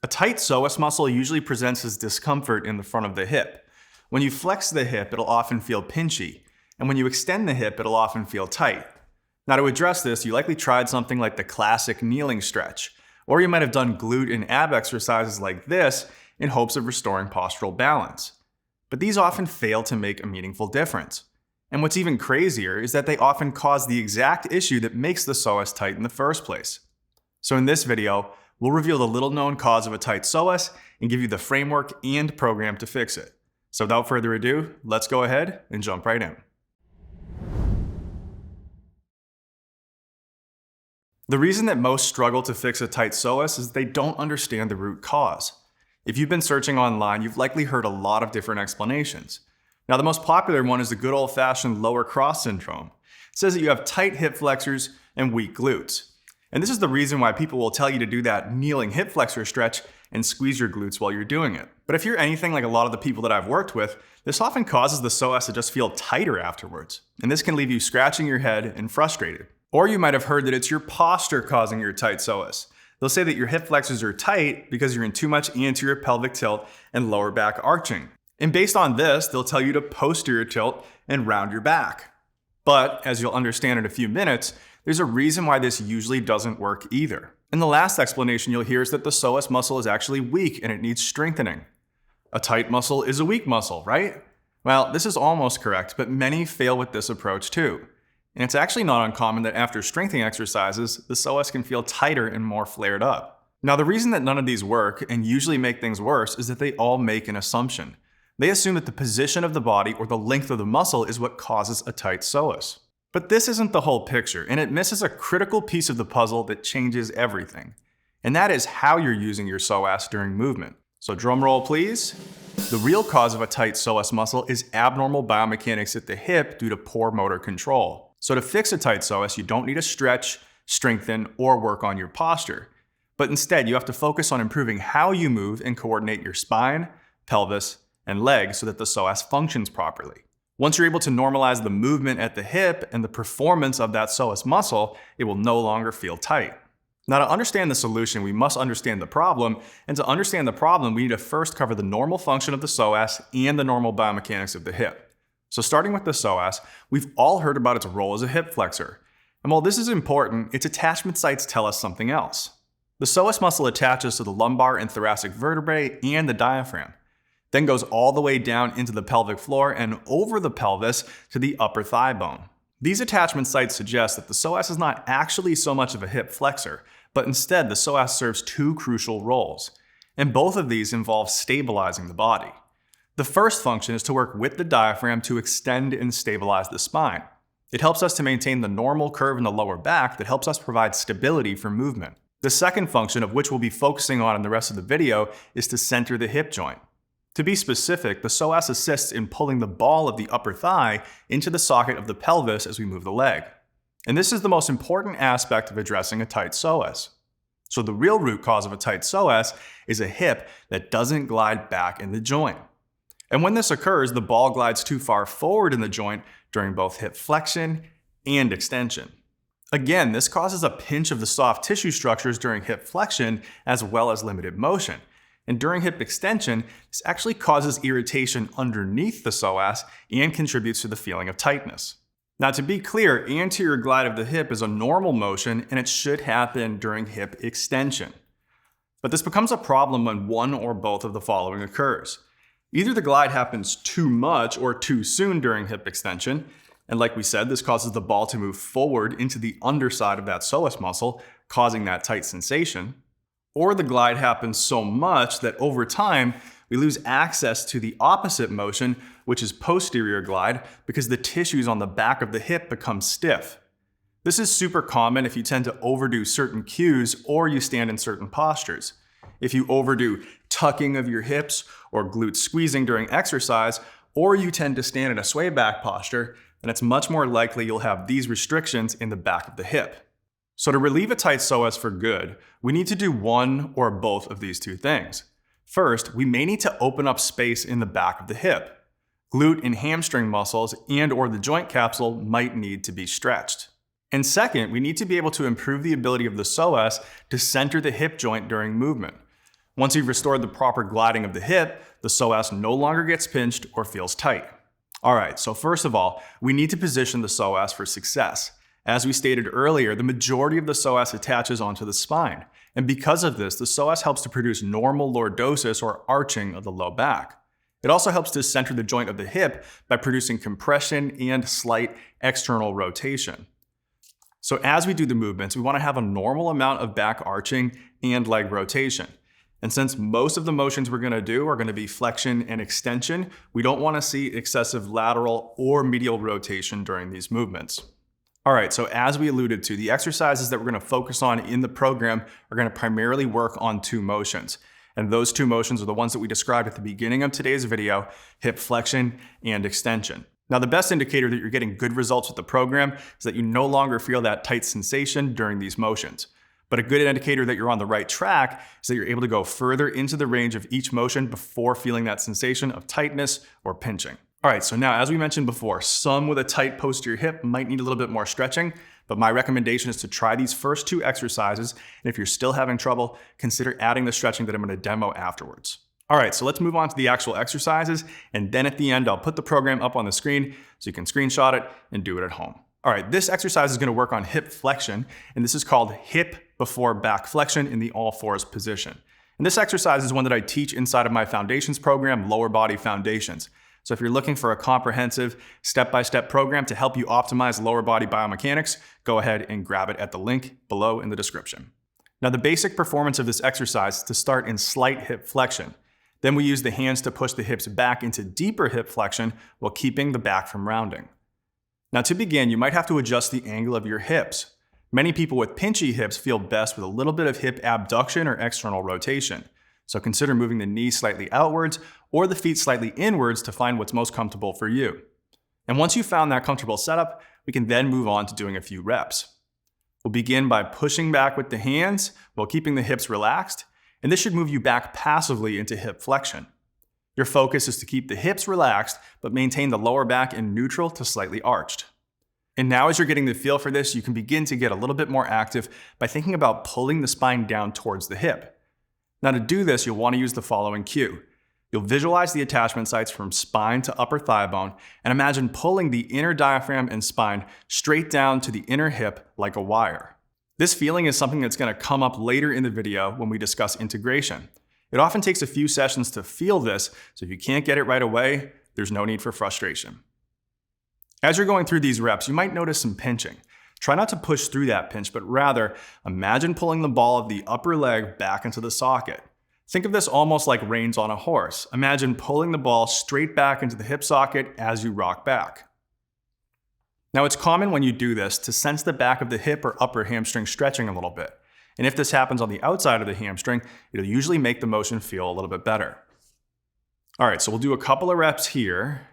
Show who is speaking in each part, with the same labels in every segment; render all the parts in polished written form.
Speaker 1: A tight psoas muscle usually presents as discomfort in the front of the hip. When you flex the hip, it'll often feel pinchy, and when you extend the hip, it'll often feel tight. Now to address this, you likely tried something like the classic kneeling stretch, or you might have done glute and ab exercises like this in hopes of restoring postural balance. But these often fail to make a meaningful difference. And what's even crazier is that they often cause the exact issue that makes the psoas tight in the first place. So in this video, we'll reveal the little-known cause of a tight psoas and give you the framework and program to fix it. So without further ado, let's go ahead and jump right in. The reason that most struggle to fix a tight psoas is they don't understand the root cause. If you've been searching online, you've likely heard a lot of different explanations. Now, the most popular one is the good old-fashioned lower cross syndrome. It says that you have tight hip flexors and weak glutes. And this is the reason why people will tell you to do that kneeling hip flexor stretch and squeeze your glutes while you're doing it. But if you're anything like a lot of the people that I've worked with, this often causes the psoas to just feel tighter afterwards. And this can leave you scratching your head and frustrated. Or you might have heard that it's your posture causing your tight psoas. They'll say that your hip flexors are tight because you're in too much anterior pelvic tilt and lower back arching. And based on this, they'll tell you to posterior tilt and round your back. But, as you'll understand in a few minutes, there's a reason why this usually doesn't work either. And the last explanation you'll hear is that the psoas muscle is actually weak and it needs strengthening. A tight muscle is a weak muscle, right? Well, this is almost correct, but many fail with this approach too. And it's actually not uncommon that after strengthening exercises, the psoas can feel tighter and more flared up. Now, the reason that none of these work and usually make things worse is that they all make an assumption. They assume that the position of the body or the length of the muscle is what causes a tight psoas. But this isn't the whole picture, and it misses a critical piece of the puzzle that changes everything. And that is how you're using your psoas during movement. So drum roll, please. The real cause of a tight psoas muscle is abnormal biomechanics at the hip due to poor motor control. So to fix a tight psoas, you don't need to stretch, strengthen, or work on your posture. But instead, you have to focus on improving how you move and coordinate your spine, pelvis, and legs so that the psoas functions properly. Once you're able to normalize the movement at the hip and the performance of that psoas muscle, it will no longer feel tight. Now, to understand the solution, we must understand the problem, and to understand the problem, we need to first cover the normal function of the psoas and the normal biomechanics of the hip. So starting with the psoas, we've all heard about its role as a hip flexor. And while this is important, its attachment sites tell us something else. The psoas muscle attaches to the lumbar and thoracic vertebrae and the diaphragm, then goes all the way down into the pelvic floor and over the pelvis to the upper thigh bone. These attachment sites suggest that the psoas is not actually so much of a hip flexor, but instead the psoas serves two crucial roles, and both of these involve stabilizing the body. The first function is to work with the diaphragm to extend and stabilize the spine. It helps us to maintain the normal curve in the lower back that helps us provide stability for movement. The second function, of which we'll be focusing on in the rest of the video, is to center the hip joint. To be specific, the psoas assists in pulling the ball of the upper thigh into the socket of the pelvis as we move the leg. And this is the most important aspect of addressing a tight psoas. So the real root cause of a tight psoas is a hip that doesn't glide back in the joint. And when this occurs, the ball glides too far forward in the joint during both hip flexion and extension. Again, this causes a pinch of the soft tissue structures during hip flexion as well as limited motion. And during hip extension, this actually causes irritation underneath the psoas and contributes to the feeling of tightness. Now, to be clear, anterior glide of the hip is a normal motion and it should happen during hip extension. But this becomes a problem when one or both of the following occurs. Either the glide happens too much or too soon during hip extension, and like we said, this causes the ball to move forward into the underside of that psoas muscle, causing that tight sensation. Or the glide happens so much that over time, we lose access to the opposite motion, which is posterior glide, because the tissues on the back of the hip become stiff. This is super common if you tend to overdo certain cues or you stand in certain postures. If you overdo tucking of your hips or glute squeezing during exercise, or you tend to stand in a sway back posture, then it's much more likely you'll have these restrictions in the back of the hip. So to relieve a tight psoas for good, we need to do one or both of these two things. First, we may need to open up space in the back of the hip. Glute and hamstring muscles and/or the joint capsule might need to be stretched. And second, we need to be able to improve the ability of the psoas to center the hip joint during movement. Once you've restored the proper gliding of the hip, the psoas no longer gets pinched or feels tight. Alright, so first of all, we need to position the psoas for success. As we stated earlier, the majority of the psoas attaches onto the spine, and because of this, the psoas helps to produce normal lordosis or arching of the low back. It also helps to center the joint of the hip by producing compression and slight external rotation. So as we do the movements, we want to have a normal amount of back arching and leg rotation. And since most of the motions we're going to do are going to be flexion and extension, we don't want to see excessive lateral or medial rotation during these movements. Alright, so as we alluded to, the exercises that we're going to focus on in the program are going to primarily work on two motions. And those two motions are the ones that we described at the beginning of today's video, hip flexion and extension. Now, the best indicator that you're getting good results with the program is that you no longer feel that tight sensation during these motions. But a good indicator that you're on the right track is that you're able to go further into the range of each motion before feeling that sensation of tightness or pinching. All right, so now as we mentioned before, some with a tight posterior hip might need a little bit more stretching, but my recommendation is to try these first two exercises, and if you're still having trouble, consider adding the stretching that I'm going to demo afterwards. All right, so let's move on to the actual exercises, and then at the end, I'll put the program up on the screen so you can screenshot it and do it at home. All right, this exercise is going to work on hip flexion, and this is called hip before back flexion in the all fours position. And this exercise is one that I teach inside of my foundations program, Lower Body Foundations. So if you're looking for a comprehensive step-by-step program to help you optimize lower body biomechanics, go ahead and grab it at the link below in the description. Now, the basic performance of this exercise is to start in slight hip flexion. Then we use the hands to push the hips back into deeper hip flexion while keeping the back from rounding. Now, to begin, you might have to adjust the angle of your hips. Many people with pinchy hips feel best with a little bit of hip abduction or external rotation. So consider moving the knees slightly outwards or the feet slightly inwards to find what's most comfortable for you. And once you've found that comfortable setup, we can then move on to doing a few reps. We'll begin by pushing back with the hands while keeping the hips relaxed, and this should move you back passively into hip flexion. Your focus is to keep the hips relaxed, but maintain the lower back in neutral to slightly arched. And now as you're getting the feel for this, you can begin to get a little bit more active by thinking about pulling the spine down towards the hip. Now to do this, you'll want to use the following cue. You'll visualize the attachment sites from spine to upper thigh bone and imagine pulling the inner diaphragm and spine straight down to the inner hip like a wire. This feeling is something that's going to come up later in the video when we discuss integration. It often takes a few sessions to feel this, so if you can't get it right away, there's no need for frustration. As you're going through these reps, you might notice some pinching. Try not to push through that pinch, but rather imagine pulling the ball of the upper leg back into the socket. Think of this almost like reins on a horse. Imagine pulling the ball straight back into the hip socket as you rock back. Now, it's common when you do this to sense the back of the hip or upper hamstring stretching a little bit. And if this happens on the outside of the hamstring, it'll usually make the motion feel a little bit better. All right, so we'll do a couple of reps here.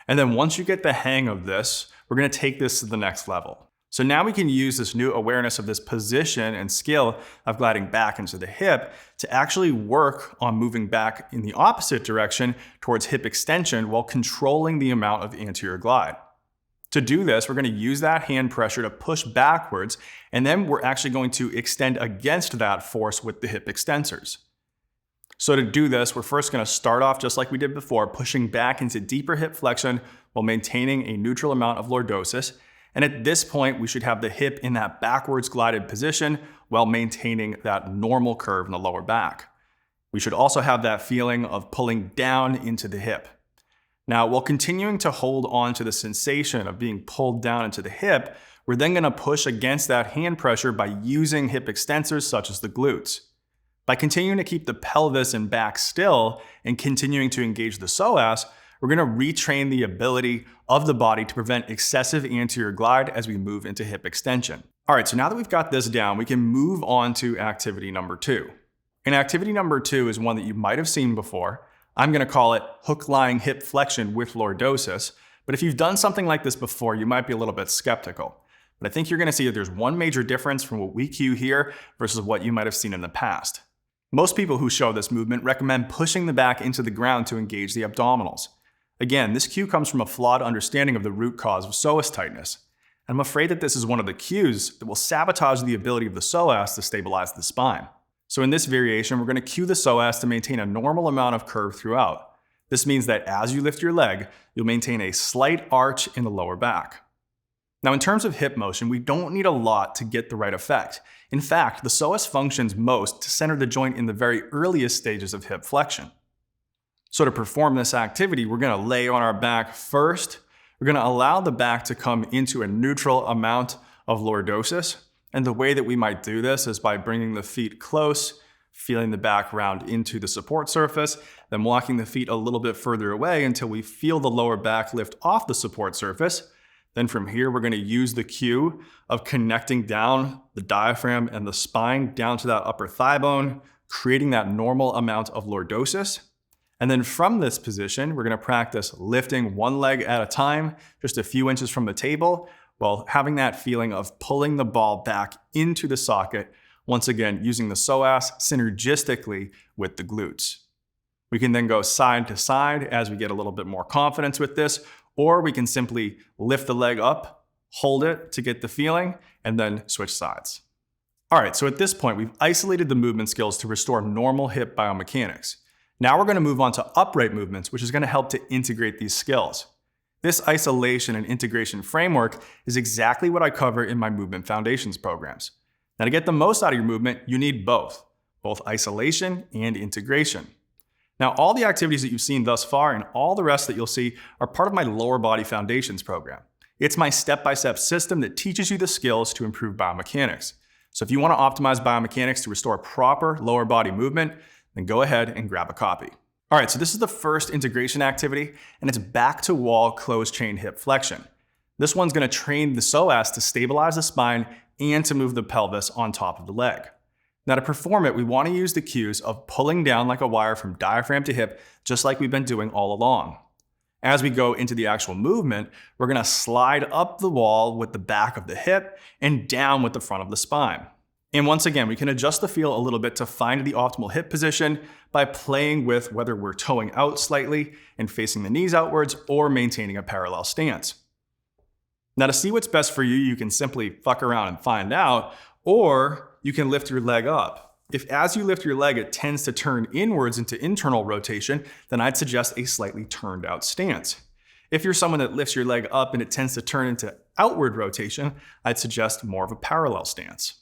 Speaker 1: And then once you get the hang of this, we're going to take this to the next level. So now we can use this new awareness of this position and skill of gliding back into the hip to actually work on moving back in the opposite direction towards hip extension while controlling the amount of anterior glide. To do this, we're going to use that hand pressure to push backwards, and then we're actually going to extend against that force with the hip extensors. So to do this, we're first going to start off just like we did before, pushing back into deeper hip flexion while maintaining a neutral amount of lordosis. And at this point, we should have the hip in that backwards glided position while maintaining that normal curve in the lower back. We should also have that feeling of pulling down into the hip. Now, while continuing to hold on to the sensation of being pulled down into the hip, we're then going to push against that hand pressure by using hip extensors such as the glutes. By continuing to keep the pelvis and back still and continuing to engage the psoas, we're going to retrain the ability of the body to prevent excessive anterior glide as we move into hip extension. All right, so now that we've got this down, we can move on to activity number 2. And activity number 2 is one that you might have seen before. I'm going to call it hook-lying hip flexion with lordosis. But if you've done something like this before, you might be a little bit skeptical. But I think you're going to see that there's one major difference from what we cue here versus what you might have seen in the past. Most people who show this movement recommend pushing the back into the ground to engage the abdominals. Again, this cue comes from a flawed understanding of the root cause of psoas tightness. I'm afraid that this is one of the cues that will sabotage the ability of the psoas to stabilize the spine. So in this variation, we're going to cue the psoas to maintain a normal amount of curve throughout. This means that as you lift your leg, you'll maintain a slight arch in the lower back. Now in terms of hip motion, we don't need a lot to get the right effect. In fact, the psoas functions most to center the joint in the very earliest stages of hip flexion. So to perform this activity, we're going to lay on our back first. We're going to allow the back to come into a neutral amount of lordosis. And the way that we might do this is by bringing the feet close, feeling the back round into the support surface, then walking the feet a little bit further away until we feel the lower back lift off the support surface. Then from here, we're going to use the cue of connecting down the diaphragm and the spine down to that upper thigh bone, creating that normal amount of lordosis. And then from this position, we're going to practice lifting one leg at a time, just a few inches from the table, while having that feeling of pulling the ball back into the socket, once again using the psoas synergistically with the glutes. We can then go side to side as we get a little bit more confidence with this, or we can simply lift the leg up, hold it to get the feeling, and then switch sides. All right, so at this point, we've isolated the movement skills to restore normal hip biomechanics. Now we're going to move on to upright movements, which is going to help to integrate these skills. This isolation and integration framework is exactly what I cover in my movement foundations programs. Now to get the most out of your movement, you need both isolation and integration. Now all the activities that you've seen thus far and all the rest that you'll see are part of my lower body foundations program. It's my step-by-step system that teaches you the skills to improve biomechanics. So if you want to optimize biomechanics to restore proper lower body movement, then go ahead and grab a copy. All right, so this is the first integration activity, and it's back to wall closed chain hip flexion. This one's going to train the psoas to stabilize the spine and to move the pelvis on top of the leg. Now to perform it, we want to use the cues of pulling down like a wire from diaphragm to hip, just like we've been doing all along. As we go into the actual movement, we're going to slide up the wall with the back of the hip and down with the front of the spine. And once again, we can adjust the feel a little bit to find the optimal hip position by playing with whether we're toeing out slightly and facing the knees outwards or maintaining a parallel stance. Now to see what's best for you, you can simply fuck around and find out, or you can lift your leg up. If as you lift your leg, it tends to turn inwards into internal rotation, then I'd suggest a slightly turned out stance. If you're someone that lifts your leg up and it tends to turn into outward rotation, I'd suggest more of a parallel stance.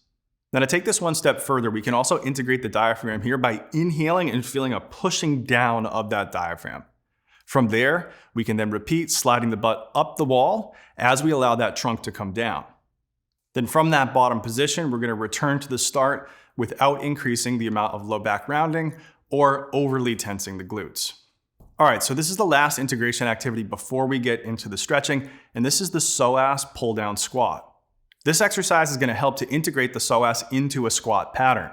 Speaker 1: Now to take this one step further, we can also integrate the diaphragm here by inhaling and feeling a pushing down of that diaphragm. From there, we can then repeat sliding the butt up the wall as we allow that trunk to come down. Then from that bottom position, we're going to return to the start without increasing the amount of low back rounding or overly tensing the glutes. All right, so this is the last integration activity before we get into the stretching, and this is the psoas pull down squat. This exercise is going to help to integrate the psoas into a squat pattern.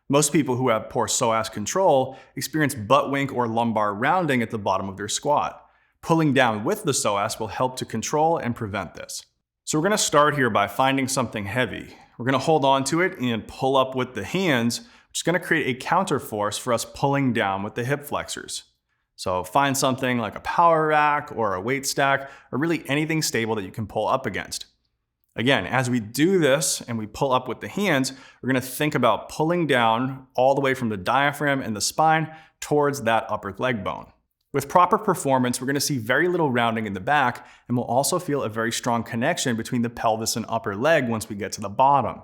Speaker 1: Most people who have poor psoas control experience butt wink or lumbar rounding at the bottom of their squat. Pulling down with the psoas will help to control and prevent this. So we're going to start here by finding something heavy. We're going to hold on to it and pull up with the hands, which is going to create a counter force for us pulling down with the hip flexors. So find something like a power rack or a weight stack, or really anything stable that you can pull up against. Again, as we do this and we pull up with the hands, we're going to think about pulling down all the way from the diaphragm and the spine towards that upper leg bone. With proper performance, we're going to see very little rounding in the back, and we'll also feel a very strong connection between the pelvis and upper leg once we get to the bottom.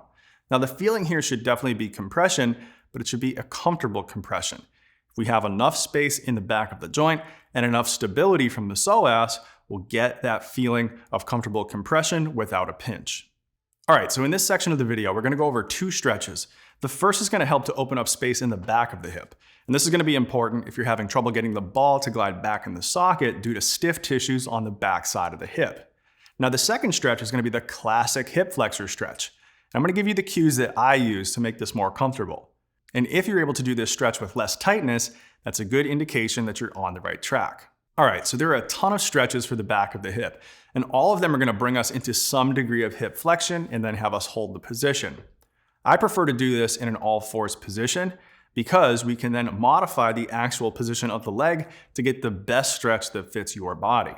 Speaker 1: Now the feeling here should definitely be compression, but it should be a comfortable compression. If we have enough space in the back of the joint and enough stability from the psoas, we'll get that feeling of comfortable compression without a pinch. All right, so in this section of the video, we're going to go over two stretches. The first is going to help to open up space in the back of the hip. And this is going to be important if you're having trouble getting the ball to glide back in the socket due to stiff tissues on the back side of the hip. Now the second stretch is going to be the classic hip flexor stretch. I'm going to give you the cues that I use to make this more comfortable. And if you're able to do this stretch with less tightness, that's a good indication that you're on the right track. All right, so there are a ton of stretches for the back of the hip, and all of them are going to bring us into some degree of hip flexion and then have us hold the position. I prefer to do this in an all fours position because we can then modify the actual position of the leg to get the best stretch that fits your body.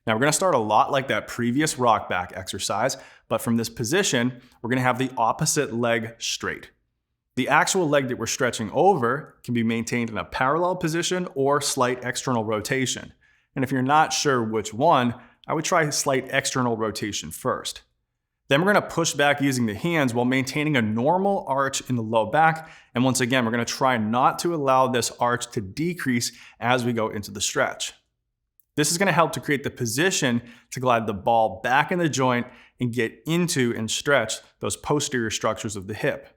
Speaker 1: Now we're going to start a lot like that previous rock back exercise, but from this position, we're going to have the opposite leg straight. The actual leg that we're stretching over can be maintained in a parallel position or slight external rotation. And if you're not sure which one, I would try slight external rotation first. Then we're going to push back using the hands while maintaining a normal arch in the low back. And once again, we're going to try not to allow this arch to decrease as we go into the stretch. This is going to help to create the position to glide the ball back in the joint and get into and stretch those posterior structures of the hip.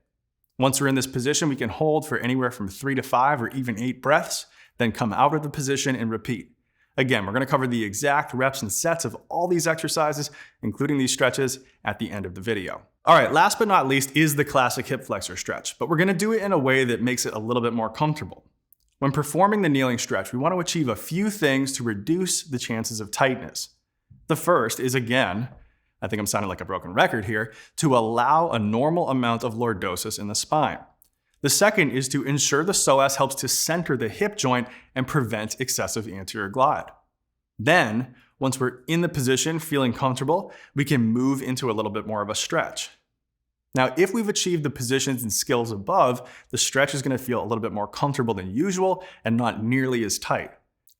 Speaker 1: Once we're in this position, we can hold for anywhere from 3 to 5 or even 8 breaths, then come out of the position and repeat. Again, we're going to cover the exact reps and sets of all these exercises, including these stretches, at the end of the video. All right, last but not least is the classic hip flexor stretch, but we're going to do it in a way that makes it a little bit more comfortable. When performing the kneeling stretch, we want to achieve a few things to reduce the chances of tightness. The first is, again, I think I'm sounding like a broken record here, to allow a normal amount of lordosis in the spine. The second is to ensure the psoas helps to center the hip joint and prevent excessive anterior glide. Then, once we're in the position feeling comfortable, we can move into a little bit more of a stretch. Now, if we've achieved the positions and skills above, the stretch is going to feel a little bit more comfortable than usual and not nearly as tight.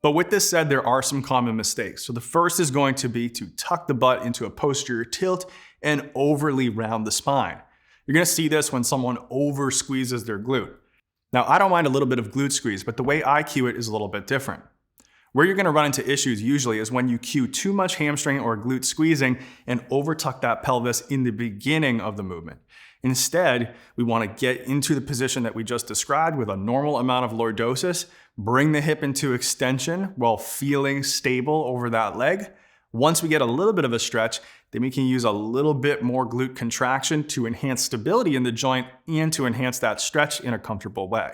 Speaker 1: But with this said, there are some common mistakes. So the first is going to be to tuck the butt into a posterior tilt and overly round the spine. You're going to see this when someone over squeezes their glute. Now, I don't mind a little bit of glute squeeze, but the way I cue it is a little bit different. Where you're going to run into issues usually is when you cue too much hamstring or glute squeezing and over tuck that pelvis in the beginning of the movement. Instead, we want to get into the position that we just described with a normal amount of lordosis, bring the hip into extension while feeling stable over that leg. Once we get a little bit of a stretch, then we can use a little bit more glute contraction to enhance stability in the joint and to enhance that stretch in a comfortable way.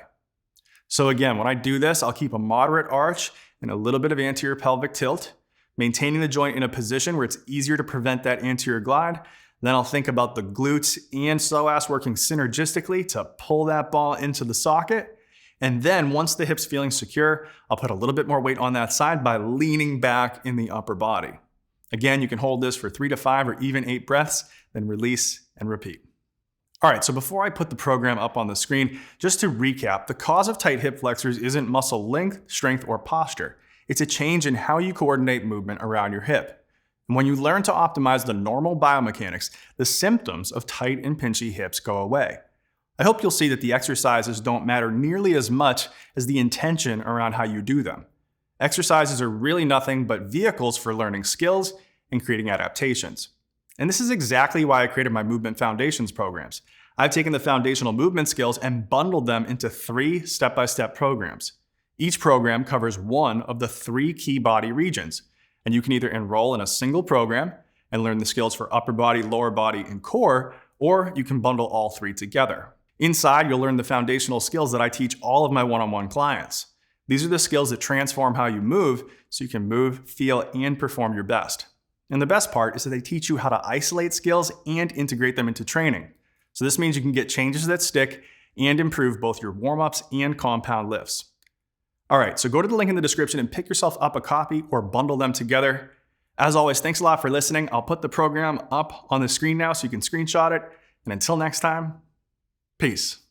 Speaker 1: So again, when I do this, I'll keep a moderate arch and a little bit of anterior pelvic tilt, maintaining the joint in a position where it's easier to prevent that anterior glide. Then I'll think about the glutes and psoas working synergistically to pull that ball into the socket. And then once the hip's feeling secure, I'll put a little bit more weight on that side by leaning back in the upper body. Again, you can hold this for 3 to 5 or even 8 breaths, then release and repeat. All right, so before I put the program up on the screen, just to recap, the cause of tight hip flexors isn't muscle length, strength, or posture. It's a change in how you coordinate movement around your hip. And when you learn to optimize the normal biomechanics, the symptoms of tight and pinchy hips go away. I hope you'll see that the exercises don't matter nearly as much as the intention around how you do them. Exercises are really nothing but vehicles for learning skills and creating adaptations. And this is exactly why I created my Movement Foundations programs. I've taken the foundational movement skills and bundled them into 3 step-by-step programs. Each program covers one of the 3 key body regions, and you can either enroll in a single program and learn the skills for upper body, lower body, and core, or you can bundle all 3 together. Inside, you'll learn the foundational skills that I teach all of my one-on-one clients. These are the skills that transform how you move so you can move, feel, and perform your best. And the best part is that they teach you how to isolate skills and integrate them into training. So this means you can get changes that stick and improve both your warm-ups and compound lifts. All right, so go to the link in the description and pick yourself up a copy or bundle them together. As always, thanks a lot for listening. I'll put the program up on the screen now so you can screenshot it. And until next time, peace.